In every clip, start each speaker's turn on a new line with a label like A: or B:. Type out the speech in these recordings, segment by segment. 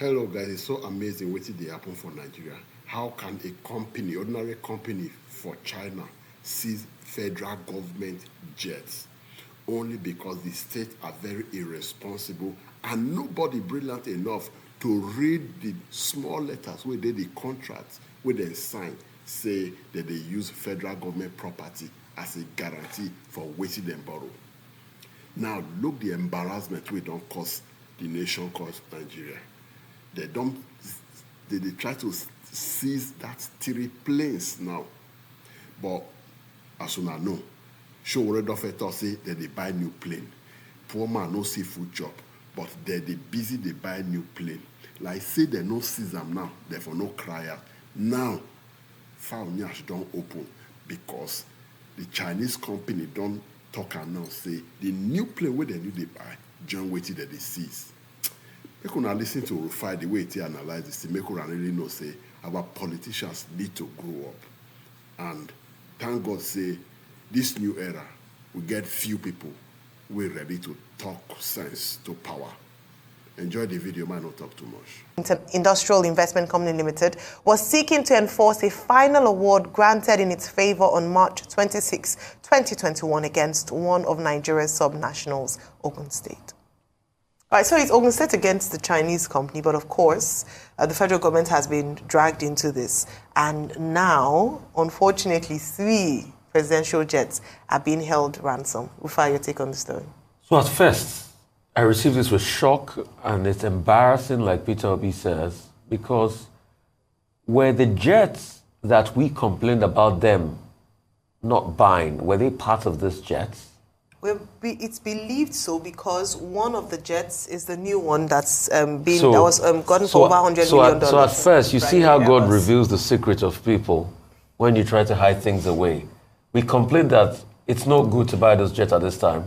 A: Hello guys, it's so amazing what did happen for Nigeria. How can a company, ordinary company for China, seize federal government jets only because the states are very irresponsible and nobody brilliant enough to read the small letters where they the contracts where they sign say that they use federal government property as a guarantee for waiting them borrow. Now look the embarrassment we don't cause the nation called Nigeria. They try to seize that 3 planes now. But as soon as I know, show already offer say that they buy new plane. Poor man no seafood job, but they busy they buy new plane. Like say they no seize them now, therefore no cry out. Now, foul nyash don't open because the Chinese company don't talk and now say the new plane where they need they buy, John waited that they seize. Make una listen to Rufai the way he analyze this. Make una really know say our politicians need to grow up. And thank God say this new era we get few people we're ready to talk sense to power. Enjoy the video, might not talk too much.
B: Industrial Investment Company Limited was seeking to enforce a final award granted in its favor on March 26, 2021 against one of Nigeria's subnationals, Ogun State. All right, so it's Ogun State against the Chinese company, but of course, the federal government has been dragged into this. And now, unfortunately, 3 presidential jets are being held ransom. Ufa, your take on the story?
C: So at first, I received this with shock, and it's embarrassing, like Peter Obi says, because were the jets that we complained about them not buying, were they part of these jets?
B: Well, it's believed so because one of the jets is the new one that's gotten for over $100 million.
C: So at first, you see how God reveals the secret of people when you try to hide things away. We complained that it's not good to buy those jets at this time.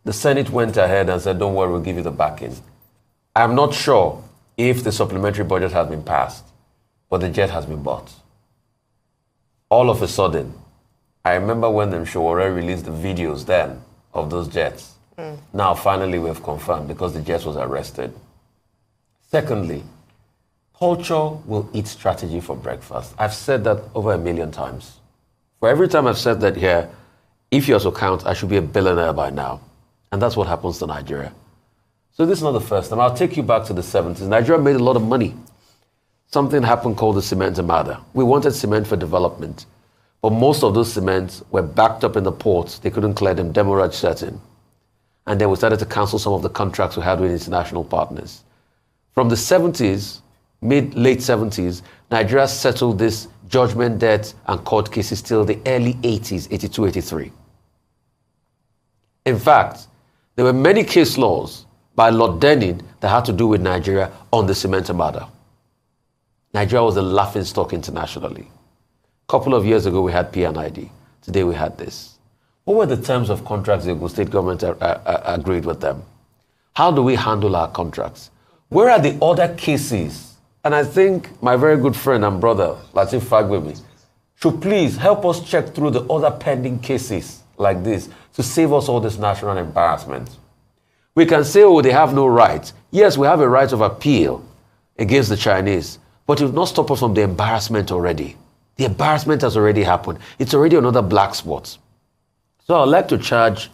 C: The Senate went ahead and said, don't worry, we'll give you the backing. I'm not sure if the supplementary budget has been passed, but the jet has been bought. All of a sudden, I remember when Showore released the videos then of those jets. Now, finally, we have confirmed because the jet was arrested. Secondly, culture will eat strategy for breakfast. I've said that over 1 million times. For every time I've said that here, if you also count, I should be a billionaire by now. And that's what happens to Nigeria. So this is not the first time. I'll take you back to the 70s. Nigeria made a lot of money. Something happened called the cement armada. We wanted cement for development. But most of those cements were backed up in the ports. They couldn't clear them. Demurrage set in. And then we started to cancel some of the contracts we had with international partners. From the 70s, late 70s, Nigeria settled this judgment debt and court cases till the early 80s, 82, 83. In fact, there were many case laws by Lord Denning that had to do with Nigeria on the cement armada. Nigeria was a laughingstock internationally. A couple of years ago, we had P&ID. Today, we had this. What were the terms of contracts the Ogun State government agreed with them? How do we handle our contracts? Where are the other cases? And I think my very good friend and brother, Lateef Fagbemi, should please help us check through the other pending cases like this to save us all this national embarrassment. We can say, oh, they have no right. Yes, we have a right of appeal against the Chinese, but it will not stop us from the embarrassment already. The embarrassment has already happened. It's already another black spot. So I'd like to charge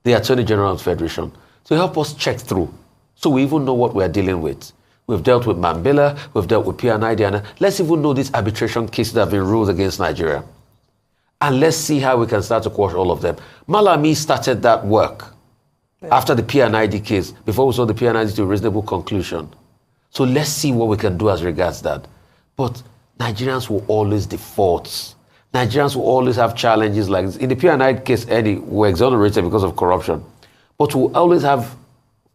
C: the Attorney General of the Federation to help us check through so we even know what we're dealing with. We've dealt with Mambila, we've dealt with P&ID, and let's even know these arbitration cases that have been ruled against Nigeria. And let's see how we can start to quash all of them. Malami started that work after the P&ID case, before we saw the P&ID to a reasonable conclusion. So let's see what we can do as regards that. But Nigerians will always default. Nigerians will always have challenges like this. In the P&ID case, Eddie, we're exonerated because of corruption. But we'll always have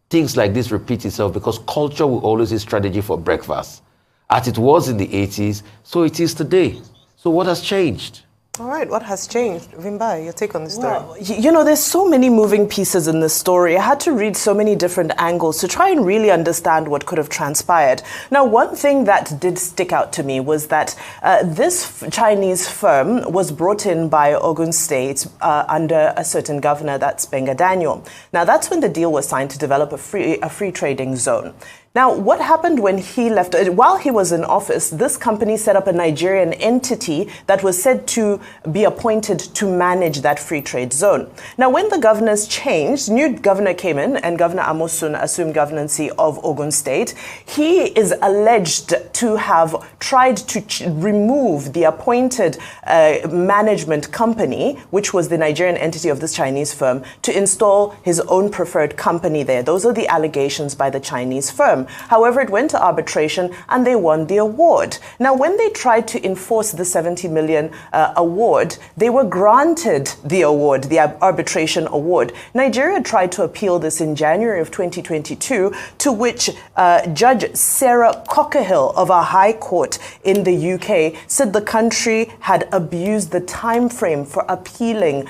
C: things like this repeat itself because culture will always be strategy for breakfast. As it was in the 80s, so it is today. So what has changed?
B: All right, what has changed? Vimbai, your take on the story?
D: Well, you know, there's so many moving pieces in this story. I had to read so many different angles to try and really understand what could have transpired. Now, one thing that did stick out to me was that this Chinese firm was brought in by Ogun State under a certain governor, that's Benga Daniel. Now, that's when the deal was signed to develop a free trading zone. Now, what happened when he left? While he was in office, this company set up a Nigerian entity that was said to be appointed to manage that free trade zone. Now, when the governors changed, new governor came in and Governor Amosun assumed governance of Ogun State. He is alleged to have tried to remove the appointed management company, which was the Nigerian entity of this Chinese firm, to install his own preferred company there. Those are the allegations by the Chinese firm. However, it went to arbitration and they won the award. Now, when they tried to enforce the 70 million award, they were granted the award, the arbitration award. Nigeria tried to appeal this in January of 2022, to which Judge Sarah Cockerhill of a high court in the UK said the country had abused the time frame for appealing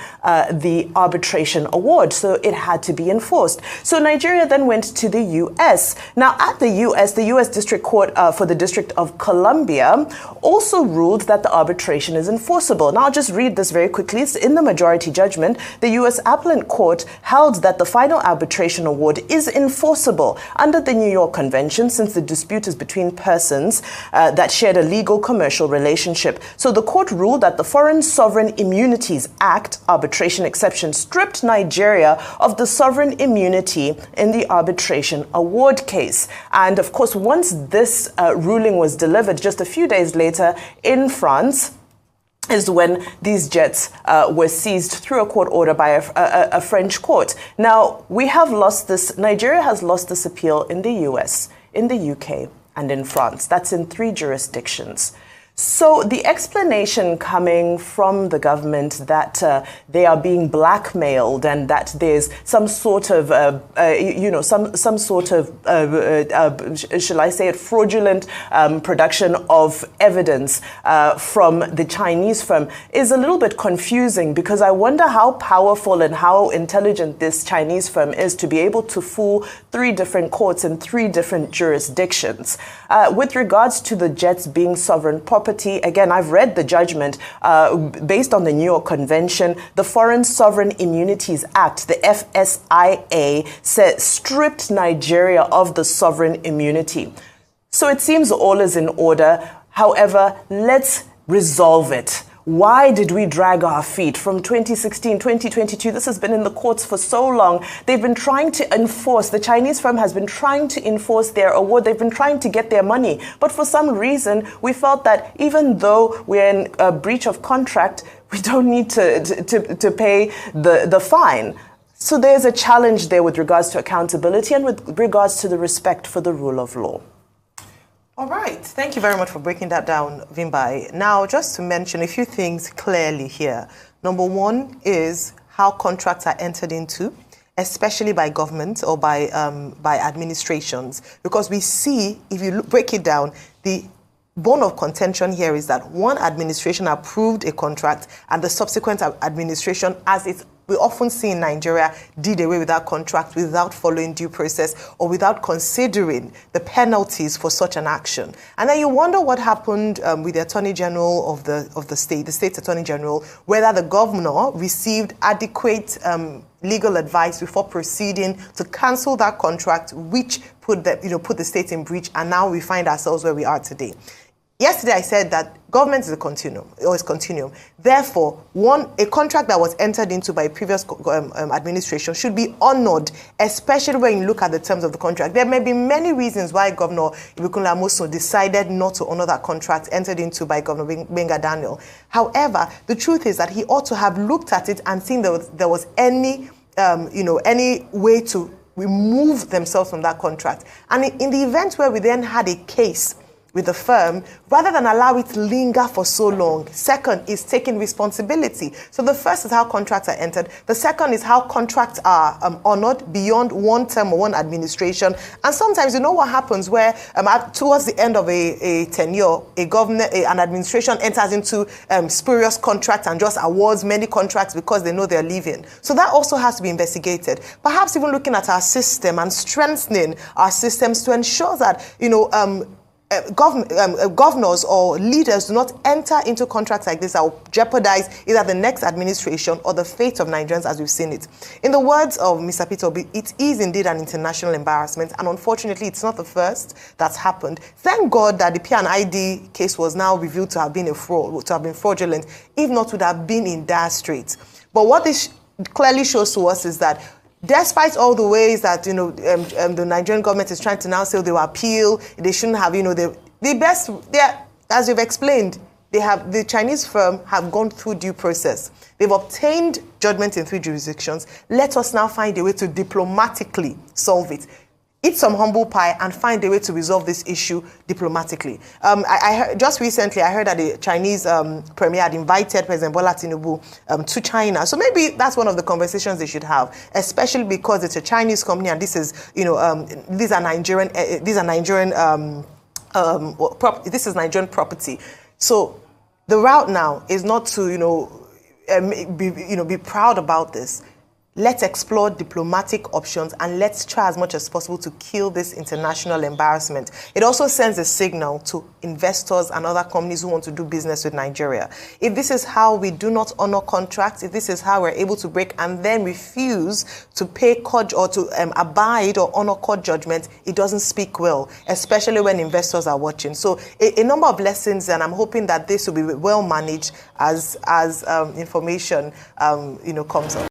D: the arbitration award, so it had to be enforced. So Nigeria then went to the US. Now, at the US District Court for the District of Columbia also ruled that the arbitration is enforceable. Now, I'll just read this very quickly. It's in the majority judgment. The US Appellate Court held that the final arbitration award is enforceable under the New York Convention, since the dispute is between persons that shared a legal commercial relationship. So the court ruled that the Foreign Sovereign Immunities Act arbitration exception stripped Nigeria of the sovereign immunity in the arbitration award case. And of course, once this ruling was delivered, just a few days later in France, is when these jets were seized through a court order by a French court. Now, we have lost this, Nigeria has lost this appeal in the US, in the UK, and in France. That's in 3 jurisdictions. So the explanation coming from the government that they are being blackmailed and that there's some sort of, some sort of, shall I say it, fraudulent production of evidence from the Chinese firm is a little bit confusing, because I wonder how powerful and how intelligent this Chinese firm is to be able to fool 3 different courts in 3 different jurisdictions. With regards to the jets being sovereign property, again, I've read the judgment based on the New York Convention. The Foreign Sovereign Immunities Act, the FSIA, stripped Nigeria of the sovereign immunity. So it seems all is in order. However, let's resolve it. Why did we drag our feet from 2016, 2022? This has been in the courts for so long. They've been trying to enforce, the Chinese firm has been trying to enforce their award. They've been trying to get their money. But for some reason, we felt that even though we're in a breach of contract, we don't need to pay the fine. So there's a challenge there with regards to accountability and with regards to the respect for the rule of law.
B: All right. Thank you very much for breaking that down, Vimbai. Now, just to mention a few things clearly here. Number one is how contracts are entered into, especially by government or by administrations. Because we see, if you break it down, the bone of contention here is that one administration approved a contract and the subsequent administration, as it's we often see in Nigeria, did away with that contract without following due process or without considering the penalties for such an action. And then you wonder what happened with the Attorney General of the state, the state's Attorney General, whether the governor received adequate legal advice before proceeding to cancel that contract, which put the state in breach, and now we find ourselves where we are today. Yesterday, I said that government is a continuum, or is continuum. Therefore, a contract that was entered into by a previous administration should be honored, especially when you look at the terms of the contract. There may be many reasons why Governor Ibikunle Amosun decided not to honor that contract entered into by Governor Gbenga Daniel. However, the truth is that he ought to have looked at it and seen there was any way to remove themselves from that contract. And in the event where we then had a case with the firm, rather than allow it to linger for so long. Second is taking responsibility. So the first is how contracts are entered. The second is how contracts are honored beyond one term or one administration. And sometimes you know what happens where towards the end of a tenure, an administration enters into spurious contracts and just awards many contracts because they know they're leaving. So that also has to be investigated. Perhaps even looking at our system and strengthening our systems to ensure that, governors or leaders do not enter into contracts like this that will jeopardize either the next administration or the fate of Nigerians as we've seen it. In the words of Mr. Peter Obi, it is indeed an international embarrassment, and unfortunately it's not the first that's happened. Thank God that the P&ID case was now revealed to have been a fraud, to have been fraudulent, if not would have been in dire straits. But what this clearly shows to us is that despite all the ways that, the Nigerian government is trying to now say they will appeal, they shouldn't have, as you've explained, the Chinese firm have gone through due process. They've obtained judgment in 3 jurisdictions. Let us now find a way to diplomatically solve it. Eat some humble pie and find a way to resolve this issue diplomatically. I heard, just recently, I heard that the Chinese premier had invited President Bola Tinubu to China. So maybe that's one of the conversations they should have, especially because it's a Chinese company and this is, these are Nigerian property. So the route now is not to, be proud about this. Let's explore diplomatic options and let's try as much as possible to kill this international embarrassment. It also sends a signal to investors and other companies who want to do business with Nigeria. If this is how we do not honor contracts, if this is how we're able to break and then refuse to pay court or to abide or honor court judgment, it doesn't speak well, especially when investors are watching. So a number of lessons, and I'm hoping that this will be well managed as information comes up.